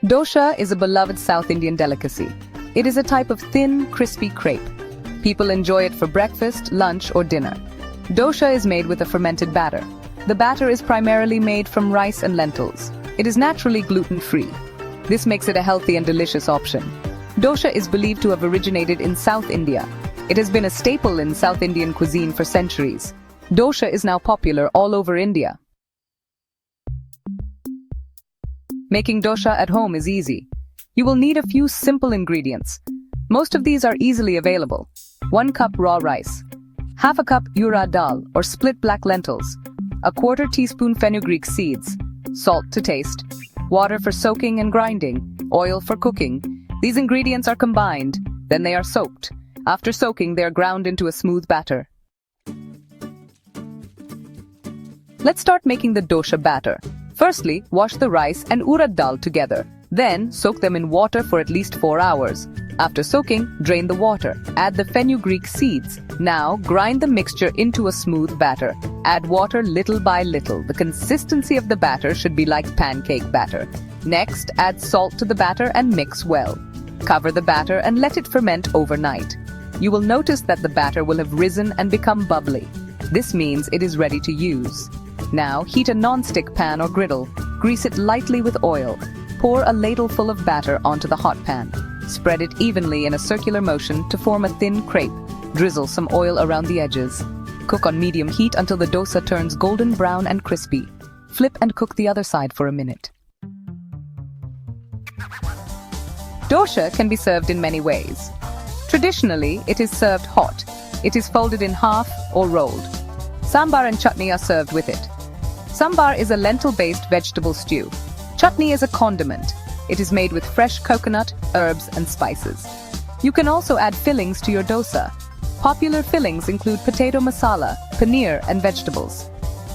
Dosa is a beloved South Indian delicacy. It is a type of thin, crispy crepe. People enjoy it for breakfast, lunch, or dinner. Dosa is made with a fermented batter. The batter is primarily made from rice and lentils. It is naturally gluten-free. This makes it a healthy and delicious option. Dosa is believed to have originated in South India. It has been a staple in South Indian cuisine for centuries. Dosa is now popular all over India. Making dosa at home is easy. You will need a few simple ingredients. Most of these are easily available. 1 cup raw rice, half a cup urad dal or split black lentils, a quarter teaspoon fenugreek seeds, salt to taste, water for soaking and grinding, oil for cooking. These ingredients are combined, then they are soaked. After soaking, they are ground into a smooth batter. Let's start making the dosa batter. Firstly, wash the rice and urad dal together. Then, soak them in water for at least 4 hours. After soaking, drain the water. Add the fenugreek seeds. Now, grind the mixture into a smooth batter. Add water little by little. The consistency of the batter should be like pancake batter. Next, add salt to the batter and mix well. Cover the batter and let it ferment overnight. You will notice that the batter will have risen and become bubbly. This means it is ready to use. Now, heat a non-stick pan or griddle. Grease it lightly with oil. Pour a ladleful of batter onto the hot pan. Spread it evenly in a circular motion to form a thin crepe. Drizzle some oil around the edges. Cook on medium heat until the dosa turns golden brown and crispy. Flip and cook the other side for a minute. Dosa can be served in many ways. Traditionally, it is served hot. It is folded in half or rolled. Sambar and chutney are served with it. Sambar is a lentil-based vegetable stew. Chutney is a condiment. It is made with fresh coconut, herbs, and spices. You can also add fillings to your dosa. Popular fillings include potato masala, paneer, and vegetables.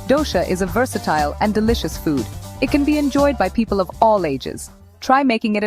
Dosa is a versatile and delicious food. It can be enjoyed by people of all ages. Try making it at